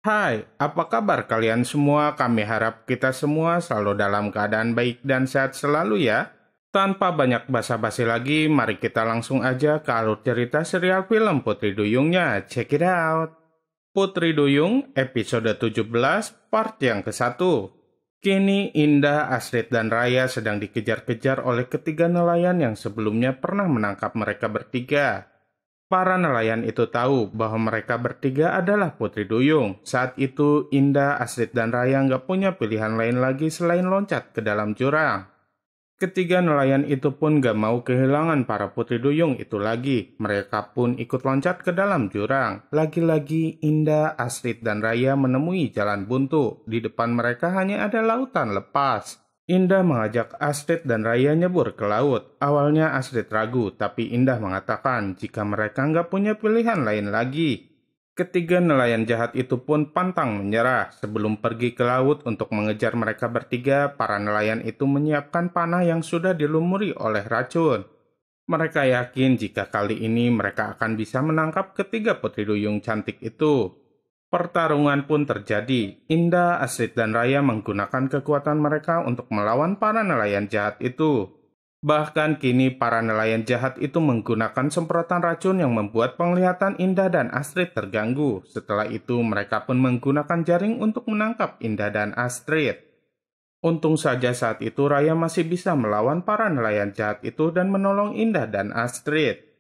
Hai, apa kabar kalian semua? Kami harap kita semua selalu dalam keadaan baik dan sehat selalu ya. Tanpa banyak basa-basi lagi, mari kita langsung aja ke alur cerita serial film Putri Duyungnya. Check it out. Putri Duyung, episode 17, part yang ke-1. Kini Indah, Astrid, dan Raya sedang dikejar-kejar oleh ketiga nelayan yang sebelumnya pernah menangkap mereka bertiga. Para nelayan itu tahu bahwa mereka bertiga adalah Putri Duyung. Saat itu, Indah, Astrid, dan Raya nggak punya pilihan lain lagi selain loncat ke dalam jurang. Ketiga nelayan itu pun nggak mau kehilangan para Putri Duyung itu lagi. Mereka pun ikut loncat ke dalam jurang. Lagi-lagi, Indah, Astrid, dan Raya menemui jalan buntu. Di depan mereka hanya ada lautan lepas. Indah mengajak Astrid dan Raya nyebur ke laut. Awalnya Astrid ragu, tapi Indah mengatakan jika mereka nggak punya pilihan lain lagi. Ketiga nelayan jahat itu pun pantang menyerah. Sebelum pergi ke laut untuk mengejar mereka bertiga, para nelayan itu menyiapkan panah yang sudah dilumuri oleh racun. Mereka yakin jika kali ini mereka akan bisa menangkap ketiga putri duyung cantik itu. Pertarungan pun terjadi. Indah, Astrid, dan Raya menggunakan kekuatan mereka untuk melawan para nelayan jahat itu. Bahkan kini para nelayan jahat itu menggunakan semprotan racun yang membuat penglihatan Indah dan Astrid terganggu. Setelah itu mereka pun menggunakan jaring untuk menangkap Indah dan Astrid. Untung saja saat itu Raya masih bisa melawan para nelayan jahat itu dan menolong Indah dan Astrid.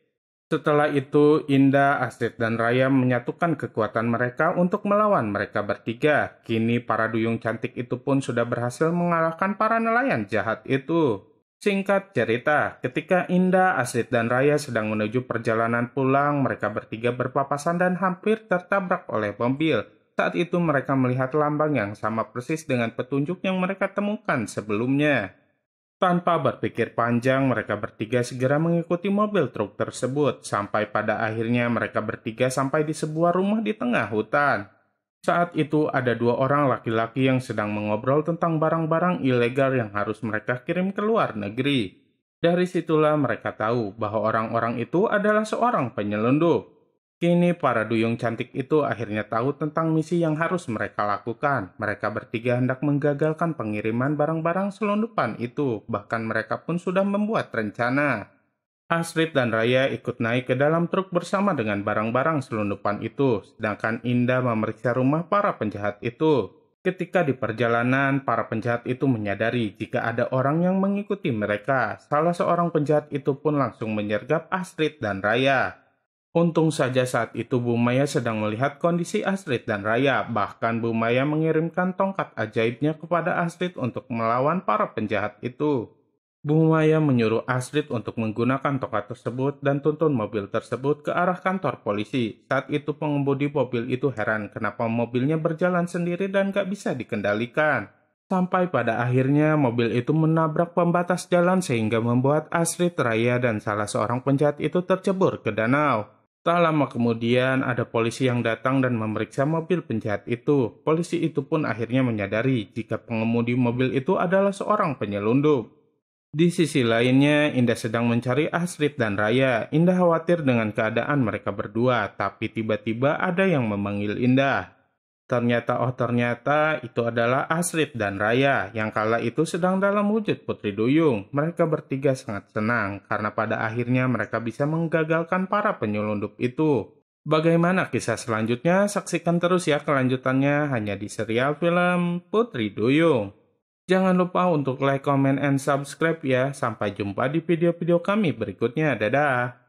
Setelah itu, Indah, Astrid, dan Raya menyatukan kekuatan mereka untuk melawan mereka bertiga. Kini para duyung cantik itu pun sudah berhasil mengalahkan para nelayan jahat itu. Singkat cerita, ketika Indah, Astrid, dan Raya sedang menuju perjalanan pulang, mereka bertiga berpapasan dan hampir tertabrak oleh mobil. Saat itu mereka melihat lambang yang sama persis dengan petunjuk yang mereka temukan sebelumnya. Tanpa berpikir panjang, mereka bertiga segera mengikuti mobil truk tersebut. Sampai pada akhirnya mereka bertiga sampai di sebuah rumah di tengah hutan. Saat itu ada dua orang laki-laki yang sedang mengobrol tentang barang-barang ilegal yang harus mereka kirim ke luar negeri. Dari situlah mereka tahu bahwa orang-orang itu adalah seorang penyelundup. Kini para duyung cantik itu akhirnya tahu tentang misi yang harus mereka lakukan. Mereka bertiga hendak menggagalkan pengiriman barang-barang selundupan itu. Bahkan mereka pun sudah membuat rencana. Astrid dan Raya ikut naik ke dalam truk bersama dengan barang-barang selundupan itu, sedangkan Indah memeriksa rumah para penjahat itu. Ketika di perjalanan, para penjahat itu menyadari jika ada orang yang mengikuti mereka. Salah seorang penjahat itu pun langsung menyergap Astrid dan Raya. Untung saja saat itu Bu Maya sedang melihat kondisi Astrid dan Raya. Bahkan Bu Maya mengirimkan tongkat ajaibnya kepada Astrid untuk melawan para penjahat itu. Bu Maya menyuruh Astrid untuk menggunakan tongkat tersebut dan tuntun mobil tersebut ke arah kantor polisi. Saat itu pengemudi mobil itu heran kenapa mobilnya berjalan sendiri dan gak bisa dikendalikan. Sampai pada akhirnya mobil itu menabrak pembatas jalan sehingga membuat Astrid, Raya, dan salah seorang penjahat itu tercebur ke danau. Tak lama kemudian ada polisi yang datang dan memeriksa mobil penjahat itu. Polisi itu pun akhirnya menyadari jika pengemudi mobil itu adalah seorang penyelundup. Di sisi lainnya, Indah sedang mencari Astrid dan Raya. Indah khawatir dengan keadaan mereka berdua, tapi tiba-tiba ada yang memanggil Indah. Ternyata itu adalah Astrid dan Raya, yang kala itu sedang dalam wujud Putri Duyung. Mereka bertiga sangat senang, karena pada akhirnya mereka bisa menggagalkan para penyelundup itu. Bagaimana kisah selanjutnya? Saksikan terus ya kelanjutannya hanya di serial film Putri Duyung. Jangan lupa untuk like, comment, and subscribe ya. Sampai jumpa di video-video kami berikutnya. Dadah!